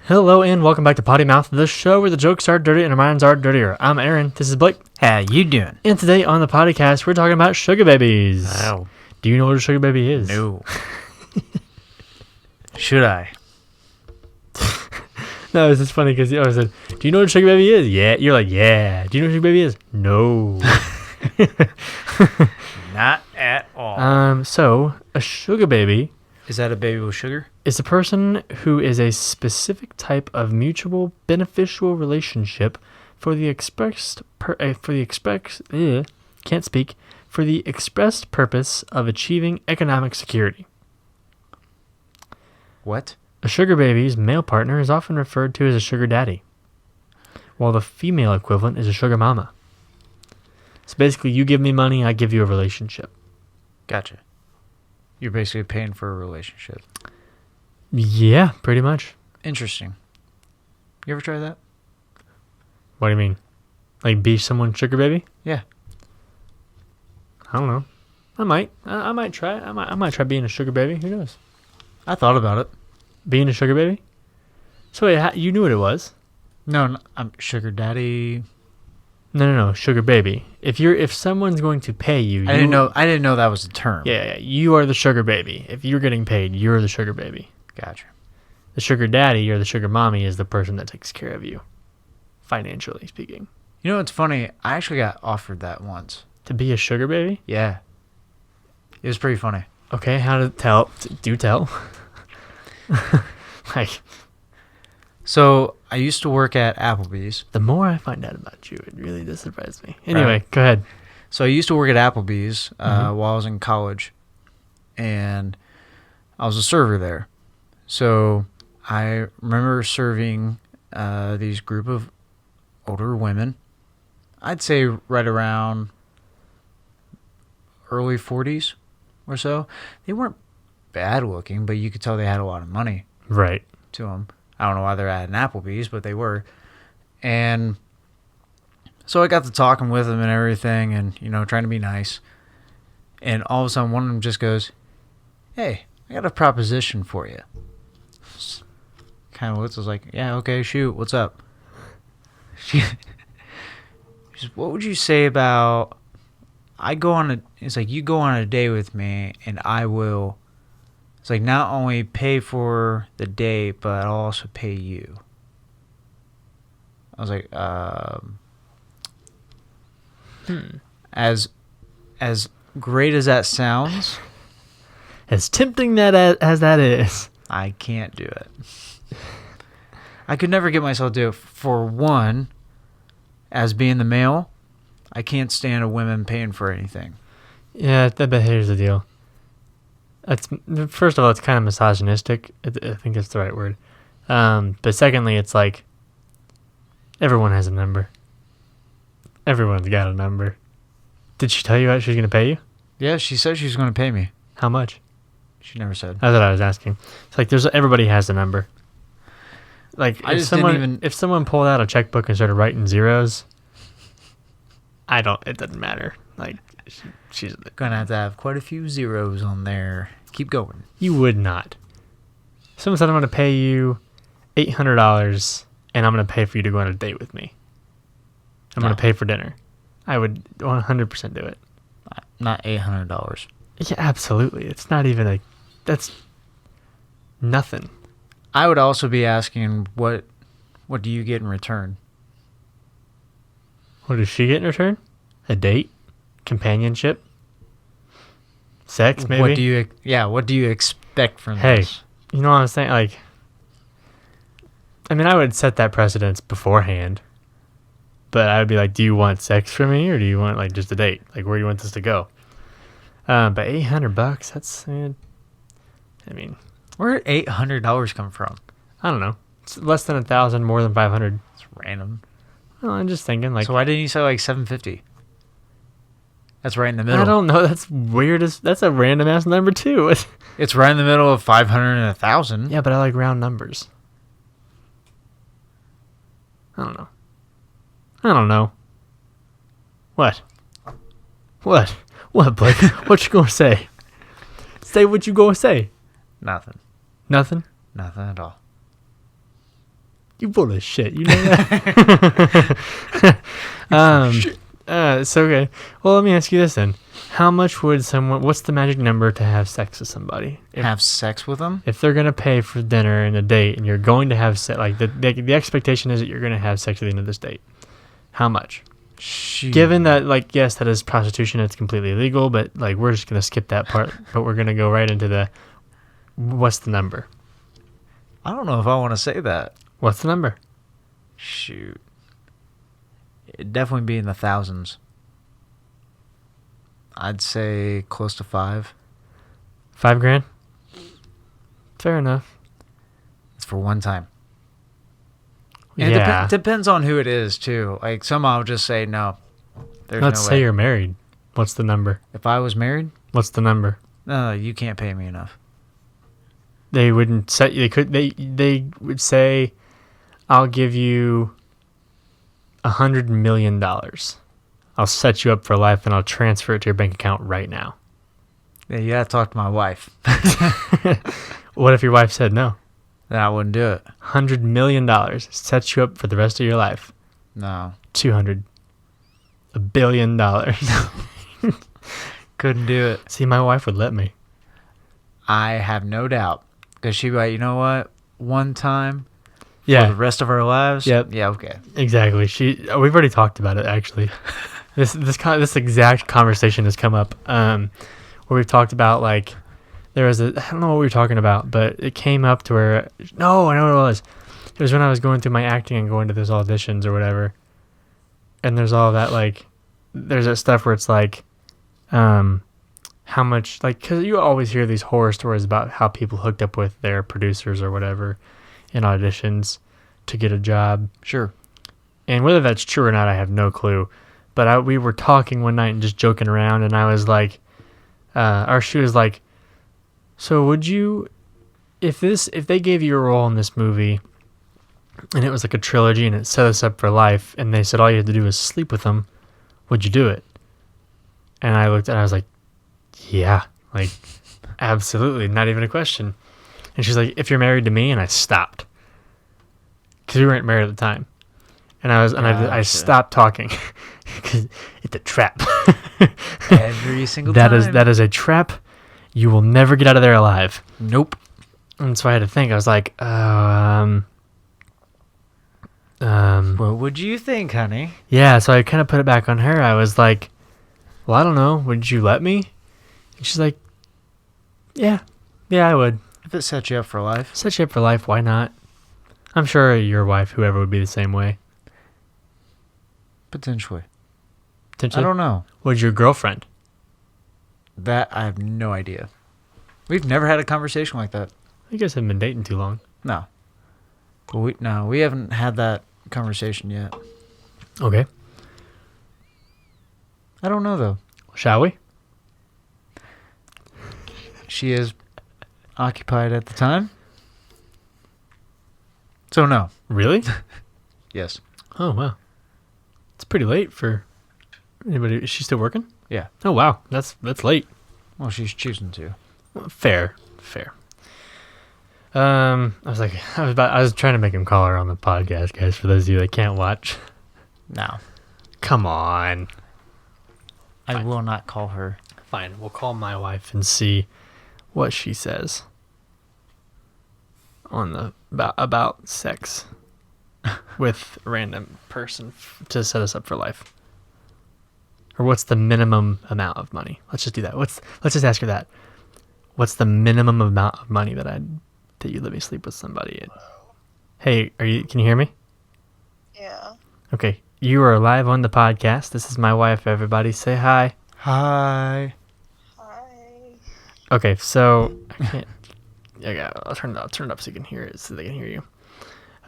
Hello and welcome back to Potty Mouth, the show where the jokes are dirty and our minds are dirtier. I'm Aaron. This is Blake. How you doing? And today on the Potty Cast, we're talking about sugar babies. Wow. Do you know what a sugar baby is? No. Should I? No, it's just funny because I said, do you know what a sugar baby is? Yeah. You're like, yeah. Do you know what a sugar baby is? No. Not at all. So a sugar baby Is that a baby with sugar? is a person who is a specific type of mutual beneficial relationship for the expressed purpose of achieving economic security. What? A sugar baby's male partner is often referred to as a sugar daddy, while the female equivalent is a sugar mama. So basically, you give me money, I give you a relationship. Gotcha. You're basically paying for a relationship. Yeah, pretty much. Interesting. You ever try that? What do you mean? Like be someone's sugar baby? Yeah. I don't know. I might. I might try it. I might try being a sugar baby. Who knows? I thought about it. Being a sugar baby? So wait, you knew what it was? No, I'm sugar daddy. No. Sugar baby. If someone's going to pay you, I didn't know that was a term. Yeah, you are the sugar baby. If you're getting paid, you're the sugar baby. Gotcha. The sugar daddy or the sugar mommy is the person that takes care of you, financially speaking. You know what's funny? I actually got offered that once. To be a sugar baby? Yeah. It was pretty funny. Okay, how to tell? Do tell. Like, So I used to work at Applebee's. the more I find out about you, it really does surprise me. Anyway, Right. Go ahead. So I used to work at Applebee's Mhm. while I was in college, and I was a server there. So I remember serving these group of older women. I'd say right around early 40s or so. They weren't bad looking, but you could tell they had a lot of money Right. to them. I don't know why they're at an Applebee's, but they were. And so I got to talking with them and everything and, trying to be nice. And all of a sudden, one of them just goes, "Hey, I got a proposition for you." Kind of looks, I was like, "Yeah, okay, shoot, what's up?" She says, "What would you say about, it's like, you go on a date with me and I will, it's like, not only pay for the date, but I'll also pay you." I was like, As great as that sounds, As tempting as that is. I can't do it. I could never get myself to do it. For one, as being the male, I can't stand a woman paying for anything. Yeah, but here's the deal. First of all, it's kind of misogynistic. I think that's the right word. But secondly, it's like everyone has a number. Everyone's got a number. Did she tell you how she's going to pay you? Yeah, she said she was going to pay me. How much? She never said. That's what I was asking. It's like everybody has a number. Like if someone pulled out a checkbook and started writing zeros, it doesn't matter. Like she's Gonna have quite a few zeros on there. Keep going. You would not. Someone said I'm going to pay you $800 and I'm going to pay for you to go on a date with me. I'm going to pay for dinner. I would 100% do it. Not $800. Yeah, absolutely. It's not even that's nothing. I would also be asking, what do you get in return? What does she get in return? A date? Companionship? Sex, maybe? What do you expect from Hey, this? you know what I'm saying? Like, I mean, I would set that precedence beforehand. But I would be like, do you want sex from me or do you want just a date? Like, where do you want this to go? But $800, that's, I mean, Where did $800 come from? I don't know. It's less than 1,000, more than 500. It's random. Well, I'm just thinking So why didn't you say $750? That's right in the middle. I don't know. That's weird. That's a random ass number too. It's right in the middle of 500 and 1,000. Yeah, but I like round numbers. I don't know. What? What, Blake? What you gonna say? Say what you gonna say. Nothing. Nothing? Nothing at all. You full of shit. You know that? So okay. Well, let me ask you this then. How much would someone? What's the magic number to have sex with somebody? Have sex with them? If they're gonna pay for dinner and a date, and you're going to have sex, like the expectation is that you're gonna have sex at the end of this date. How much? Shoot. Given that, like, yes, that is prostitution. It's completely illegal, but like we're just gonna skip that part. But we're gonna go right into the. What's the number? I don't know if I want to say that. What's the number? Shoot. It'd definitely be in the thousands. I'd say close to 5. $5,000. Fair enough. It's for one time. And Yeah. it depends on who it is, too. Like, some I'll just say no. There's Let's no say way. you're married. What's the number? If I was married, What's the number? no, you can't pay me enough. They wouldn't set. They would say, "I'll give you $100 million. I'll set you up for life, and I'll transfer it to your bank account right now." Yeah, you gotta talk to my wife. What if your wife said no? Then I wouldn't do it. $100 million sets you up for the rest of your life. No. 200. $1 billion. Couldn't do it. See, my wife would let me. I have no doubt. Because she'd be like, you know what? One time for Yeah, the rest of our lives? Yep. Yeah, okay. exactly. We've already talked about it, actually. This exact conversation has come up, where we've talked about, like, I don't know what we were talking about, but it came up to where, no, I know what it was. It was when I was going through my acting and going to those auditions or whatever. And there's all that, like, there's that stuff where it's like, how much, like, because you always hear these horror stories about how people hooked up with their producers or whatever in auditions to get a job. Sure. And whether that's true or not, I have no clue. But we were talking one night and just joking around, and I was like, she was like, so would you, if they gave you a role in this movie, and it was like a trilogy and it set us up for life, and they said all you had to do was sleep with them, would you do it? And I looked at it, I was like, yeah, like, absolutely, not even a question. And she's like, if you're married to me, and I stopped. Because we weren't married at the time. And I Gotcha. stopped talking. Because it's a trap. Every single time. That is a trap. You will never get out of there alive. Nope. And so I had to think. I was like, What would you think, honey? yeah, so I kind of put it back on her. I was like, well, I don't know. Would you let me? And she's like, yeah, I would. If it set you up for life. Set you up for life, why not? I'm sure your wife, whoever, would be the same way. Potentially. Potentially. I don't know. Would your girlfriend? That, I have no idea. We've never had a conversation like that. You guys haven't been dating too long. No. But we haven't had that conversation yet. Okay. I don't know, though. Shall we? She is occupied at the time. So, no. Really? Yes. Oh, wow. It's pretty late for anybody. Is she still working? Yeah. Oh, wow. That's late. Well, she's choosing to. Well, fair. I was trying to make him call her on the podcast, guys, for those of you that can't watch. No. Come on. I will not call her. Fine. We'll call my wife and see what she says on the about sex with a random person to set us up for life. Or what's the minimum amount of money? Let's just do that. Let's just ask her that. What's the minimum amount of money that you let me sleep with somebody? Hey, can you hear me? Yeah. Okay. You are live on the podcast. This is my wife, everybody. Say hi. Hi. Hi. Okay, so I can't. Yeah, I'll turn it up so you can hear it, so they can hear you.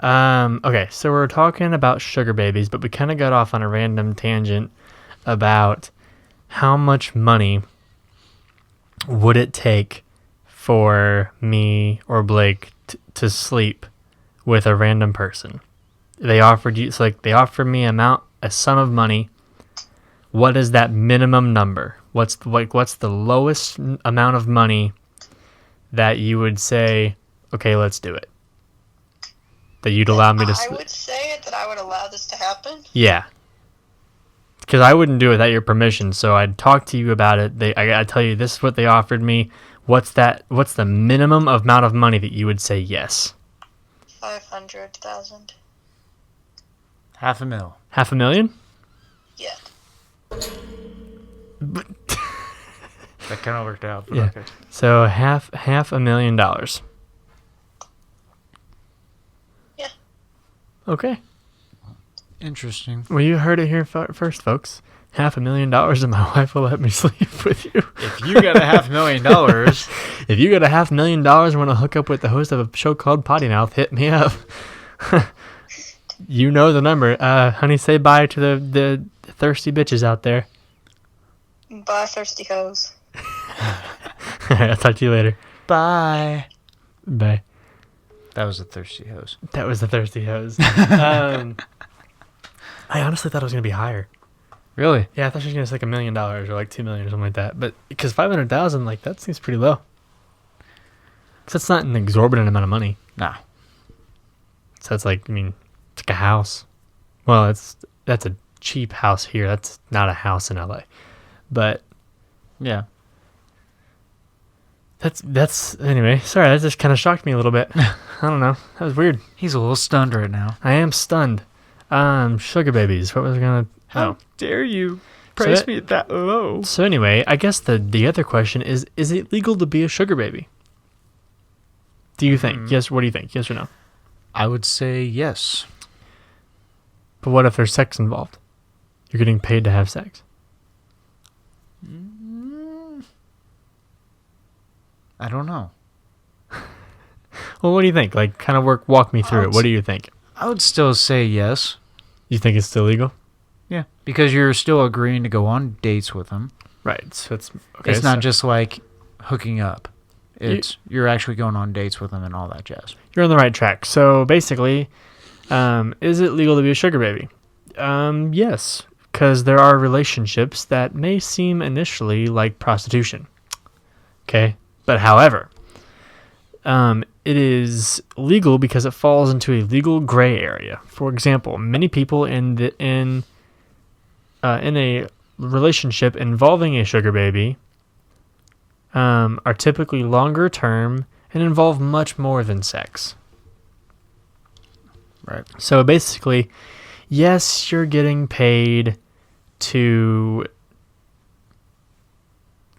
Okay, so we're talking about sugar babies, but we kind of got off on a random tangent about how much money would it take for me or Blake to sleep with a random person. They offered me a sum of money. What is that minimum number? What's the lowest amount of money that you would say, okay, let's do it? that you'd allow me to. I would say it that I would allow this to happen. Yeah. Because I wouldn't do it without your permission, so I'd talk to you about it. I'd tell you this is what they offered me. What's the minimum amount of money that you would say yes? 500,000. $500,000. $500,000? Yeah. That kind of worked out. But Yeah. Okay. So $500,000. Yeah. Okay. Interesting. Well, you heard it here first, folks. $500,000 and my wife will let me sleep with you. If you got $500,000, If you got $500,000 and want to hook up with the host of a show called Potty Mouth, hit me up. You know the number. Honey, say bye to the thirsty bitches out there. Bye, thirsty hoes. I'll talk to you later. bye. Bye. That was a thirsty hose. That was the thirsty hose. I honestly thought it was going to be higher. Really? Yeah, I thought she was going to say like $1 million or like $2 million or something like that. But because 500,000, like that seems pretty low. Because that's not an exorbitant amount of money. Nah. So it's like, I mean, it's like a house. Well, that's a cheap house here. That's not a house in LA. But Yeah. that's anyway. Sorry, that just kind of shocked me a little bit. I don't know. That was weird. He's a little stunned right now. I am stunned. Sugar babies. What was I gonna? How dare you praise me that low? So anyway, I guess the other question is it legal to be a sugar baby? Do you think? Yes. What do you think? Yes or no? I would say yes. But what if there's sex involved? You're getting paid to have sex. I don't know. Well, what do you think? Like, kind of walk me through it. What do you think? I would still say yes. You think it's still legal? Yeah. Because you're still agreeing to go on dates with them. Right. So it's okay. It's not just like hooking up. You're actually going on dates with them and all that jazz. You're on the right track. So basically, is it legal to be a sugar baby? Yes, because there are relationships that may seem initially like prostitution. Okay, but however, it is legal because it falls into a legal gray area. For example, many people in a relationship involving a sugar baby are typically longer term and involve much more than sex. Right. So basically, yes, you're getting paid to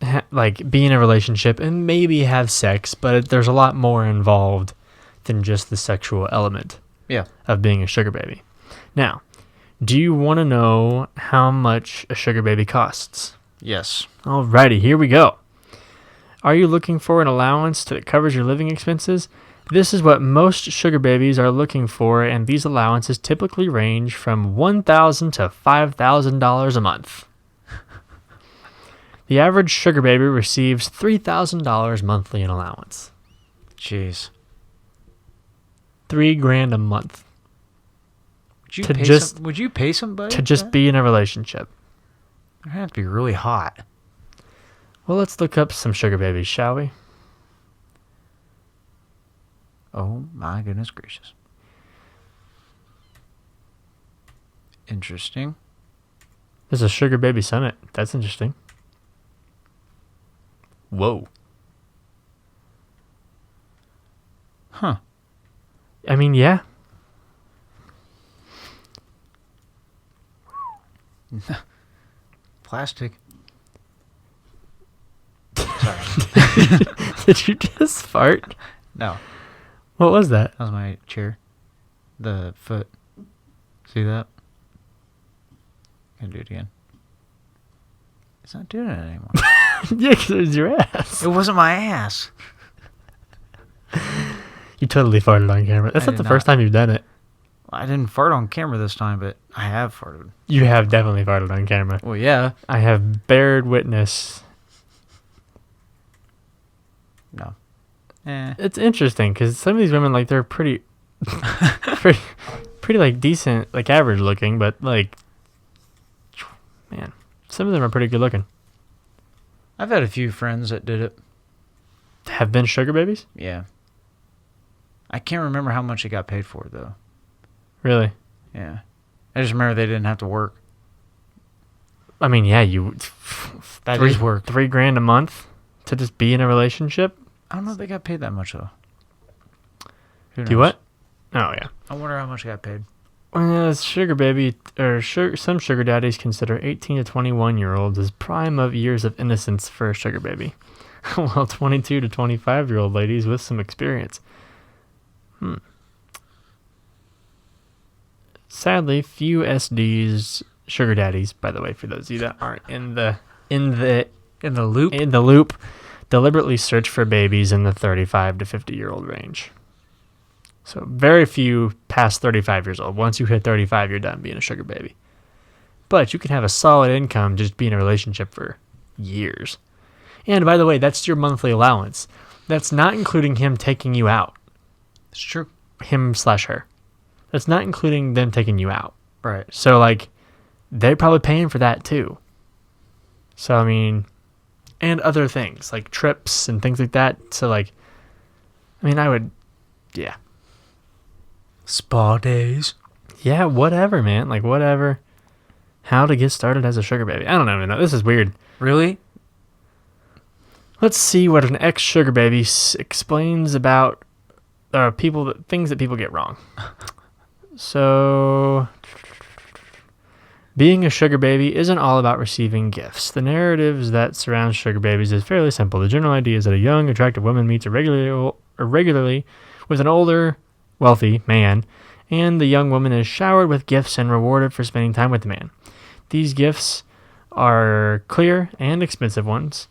be in a relationship and maybe have sex, but there's a lot more involved than just the sexual element of being a sugar baby. Now, do you want to know how much a sugar baby costs? Yes. Alrighty, here we go. Are you looking for an allowance that covers your living expenses? This is what most sugar babies are looking for, and these allowances typically range from $1,000 to $5,000 a month. The average sugar baby receives $3,000 monthly in allowance. Jeez. $3,000 a month Would you pay somebody to just be in a relationship. It'd have to be really hot. Well, let's look up some sugar babies, shall we? Oh my goodness gracious. Interesting. There's a sugar baby summit. That's interesting. Whoa. Huh. I mean, yeah. Plastic. Sorry. Did you just fart? No. What was that? That was my chair. The foot. See that? Gonna do it again. It's not doing it anymore. Yeah, because it was your ass. It wasn't my ass. You totally farted on camera. That's I not the did first not. time you've done it. I didn't fart on camera this time, but I have farted. You have definitely farted on camera. Well, yeah. I have bared witness. No. Eh. It's interesting because some of these women, like, they're pretty, pretty like decent, like average looking, but like, man, some of them are pretty good looking. I've had a few friends that did it. Have been sugar babies? Yeah. I can't remember how much he got paid for, though. Really? Yeah. I just remember they didn't have to work. I mean, yeah, you. That is work. $3,000 a month to just be in a relationship. I don't know if they got paid that much, though. Who Do knows? what? Oh yeah. I wonder how much they got paid. Well, sugar baby or some sugar daddies consider 18 to 21-year-olds as prime of years of innocence for a sugar baby, while 22 to 25-year-old ladies with some experience. Sadly, few SDs, sugar daddies, by the way, for those of you that aren't in the loop, deliberately search for babies in the 35 to 50-year-old range. So very few past 35 years old. Once you hit 35, you're done being a sugar baby. But you can have a solid income just be in a relationship for years. And by the way, that's your monthly allowance. That's not including him taking you out. It's true. Him/her. That's not including them taking you out. Right. So, like, they're probably paying for that too. So, I mean, and other things like trips and things like that. So, like, I mean, I would, yeah. Spa days. Yeah, whatever, man. Like, whatever. How to get started as a sugar baby. I don't even know. This is weird. Really? Let's see what an ex-sugar baby explains about things that people get wrong. So, being a sugar baby isn't all about receiving gifts. The narratives that surround sugar babies is fairly simple. The general idea is that a young, attractive woman meets regularly with an older, wealthy man, and the young woman is showered with gifts and rewarded for spending time with the man. These gifts are clear and expensive ones.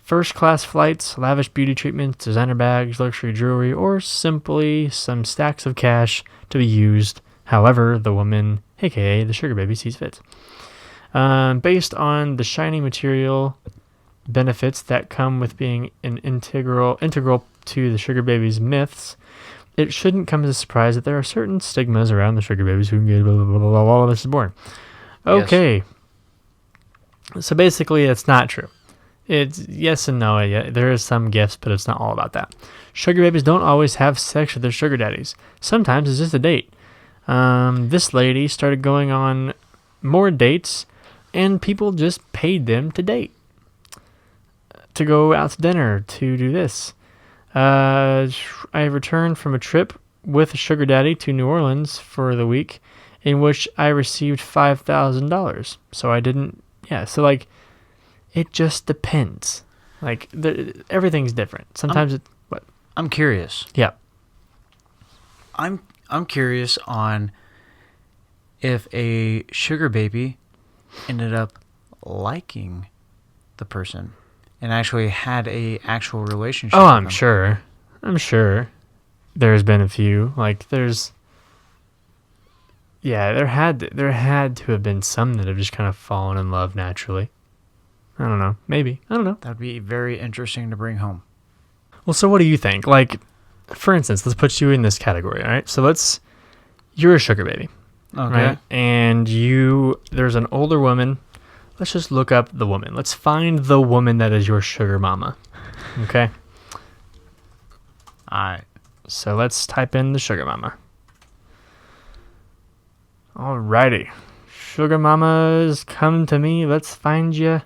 First-class flights, lavish beauty treatments, designer bags, luxury jewelry, or simply some stacks of cash to be used however the woman, aka the sugar baby, sees fit. Based on the shiny material benefits that come with being an integral to the sugar baby's myths, it shouldn't come as a surprise that there are certain stigmas around the sugar babies who can get blah, blah, blah, blah, blah, while this is born. Okay. Yes. So basically, it's not true. It's yes and no. Yeah, there is some gifts, but it's not all about that. Sugar babies don't always have sex with their sugar daddies. Sometimes it's just a date. This lady started going on more dates, and people just paid them to date, to go out to dinner, to do this. I returned from a trip with a sugar daddy to New Orleans for the week, in which I received $5,000. So I didn't. Yeah. So like. It just depends. Like, everything's different. Sometimes what? I'm curious. Yeah. I'm curious on if a sugar baby ended up liking the person and actually had a actual relationship. Oh, with I'm them. sure. I'm sure. There's been a few. Like, there's. Yeah, there had to have been some that have just kind of fallen in love naturally. I don't know. Maybe. I don't know. That'd be very interesting to bring home. Well, so what do you think? Like, for instance, let's put you in this category, all right? So you're a sugar baby, Okay. right? And there's an older woman. Let's just look up the woman. Let's find the woman that is your sugar mama, okay? All right. So let's type in the sugar mama. Alrighty. Sugar mamas, come to me. Let's find you.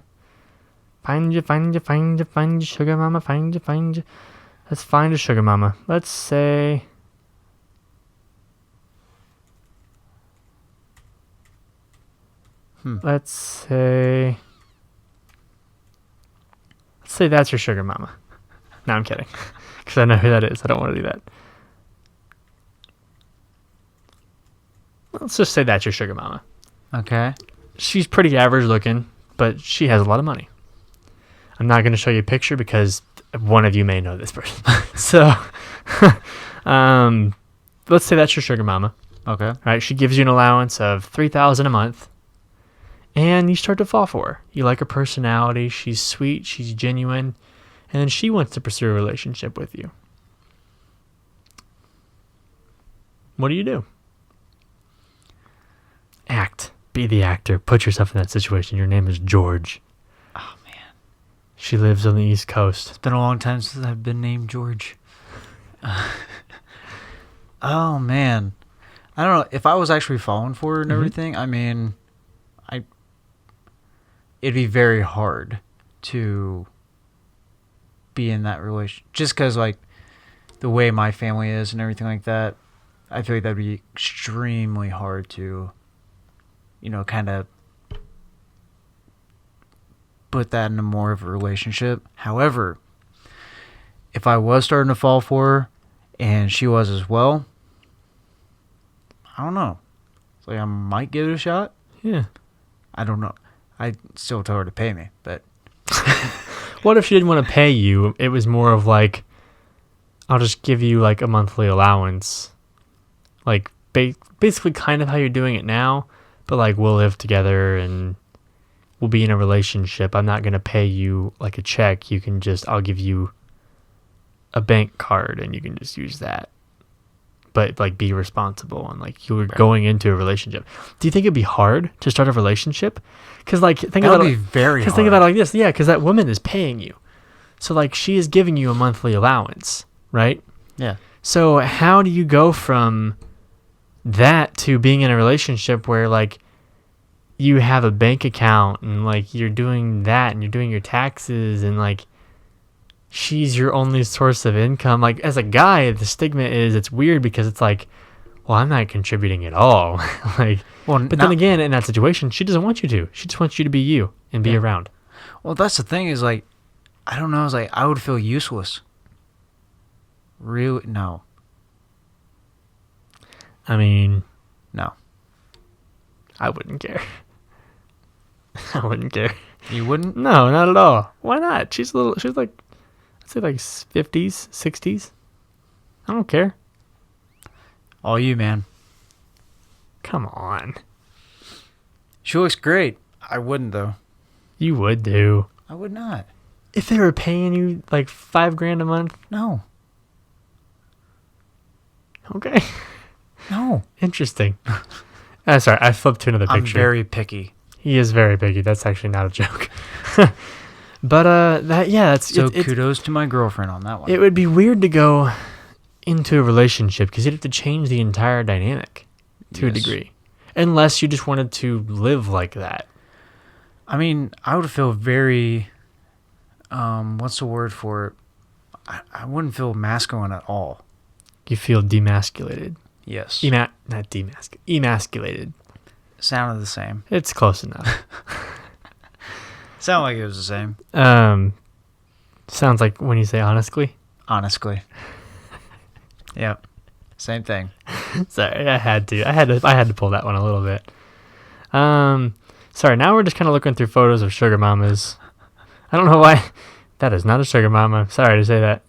Find you, sugar mama, find you. Let's find a sugar mama. Let's say... Let's say that's your sugar mama. No, I'm kidding. Because I know who that is. I don't want to do that. Let's just say that's your sugar mama. Okay. She's pretty average looking, but she has a lot of money. I'm not going to show you a picture because one of you may know this person. So, let's say that's your sugar mama. Okay. All right, she gives you an allowance of $3,000 a month, and you start to fall for her. You like her personality. She's sweet. She's genuine, and then she wants to pursue a relationship with you. What do? Act. Be the actor. Put yourself in that situation. Your name is George. Oh, man. She lives on the East Coast. It's been a long time since I've been named George. Oh man, I don't know if I was actually falling for her and Mhm. everything. I mean, it'd be very hard to be in that relation just because like the way my family is and everything like that. I feel like that'd be extremely hard to, kind of put that into more of a relationship. However, if I was starting to fall for her and she was as well, I don't know. It's like I might give it a shot. Yeah. I don't know. I still tell her to pay me, but What if she didn't want to pay you? It was more of like, I'll just give you like a monthly allowance. Like basically kind of how you're doing it now, but like we'll live together and we'll be in a relationship. I'm not going to pay you like a check. I'll give you a bank card and you can just use that. But like be responsible and like you're going into a relationship. Do you think it'd be hard to start a relationship? Because like think about it like this, yeah. Because that woman is paying you, so like she is giving you a monthly allowance, right? Yeah. So how do you go from that to being in a relationship where like you have a bank account and like you're doing that and you're doing your taxes and like she's your only source of income? Like as a guy, the stigma is it's weird because it's like, well, I'm not contributing at all. Like, but then again, in that situation, she doesn't want you to. She just wants you to be you and be around. Well, that's the thing is like, I don't know. It's like I would feel useless. Really? No. I mean, No. I wouldn't care. I wouldn't care. You wouldn't? No, not at all. Why not? She's like, I'd say like 50s, 60s. I don't care. All you, man. Come on. She looks great. I wouldn't though. You would do. I would not. If they were paying you like $5,000 a month. No. Okay. No. Interesting. Sorry, I flipped to another picture. I'm very picky. He is very picky. That's actually not a joke. But kudos to my girlfriend on that one. It would be weird to go into a relationship because you'd have to change the entire dynamic to a degree, unless you just wanted to live like that. I mean, I would feel very, what's the word for it? I wouldn't feel masculine at all. You feel demasculated. Yes. Not emasculated. Sounded the same. It's close enough. Sounded like it was the same. Sounds like when you say honestly. Honestly. Yep. Same thing. Sorry, I had to pull that one a little bit. Sorry, now we're just kind of looking through photos of sugar mamas. I don't know why. That is not a sugar mama. Sorry to say that.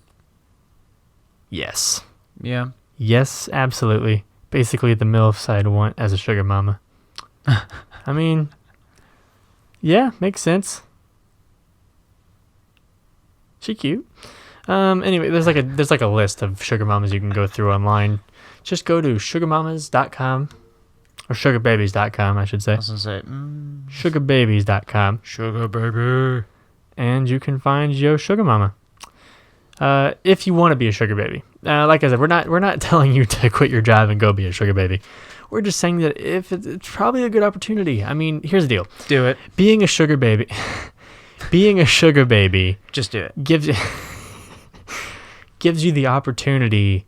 Yes. Yeah. Yes, absolutely. Basically, the MILFs I'd want as a sugar mama. I mean, yeah, makes sense. She cute. Anyway, there's like a list of sugar mamas you can go through online. Just go to sugarmamas.com or sugarbabies.com, I should say. I was gonna say sugarbabies.com. Sugar baby. And you can find your sugar mama. If you want to be a sugar baby. Like I said, we're not telling you to quit your job and go be a sugar baby. We're just saying that if it's probably a good opportunity. I mean, here's the deal. Do it. Being a sugar baby Just do it. gives you the opportunity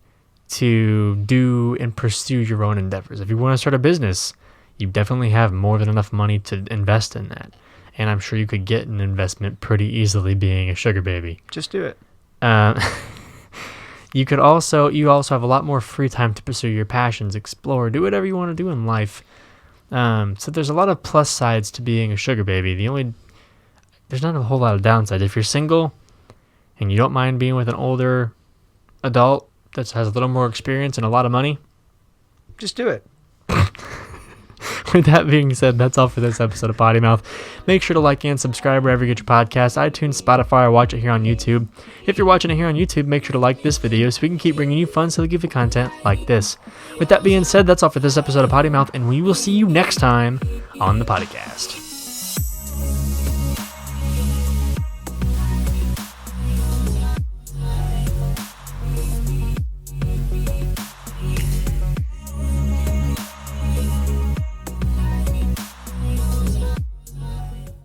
to do and pursue your own endeavors. If you want to start a business, you definitely have more than enough money to invest in that. And I'm sure you could get an investment pretty easily being a sugar baby. Just do it. You also have a lot more free time to pursue your passions, explore, do whatever you want to do in life. So there's a lot of plus sides to being a sugar baby. There's not a whole lot of downsides. If you're single and you don't mind being with an older adult that has a little more experience and a lot of money, Just do it. with that being said, that's all for this episode of Potty Mouth. Make sure to like and subscribe wherever you get your podcast, iTunes, Spotify, or watch it here on YouTube. If you're watching it here on YouTube, make sure to like this video so we can keep bringing you fun, silly, goofy content like this. With that being said, that's all for this episode of Potty Mouth, and we will see you next time on the Potty Cast.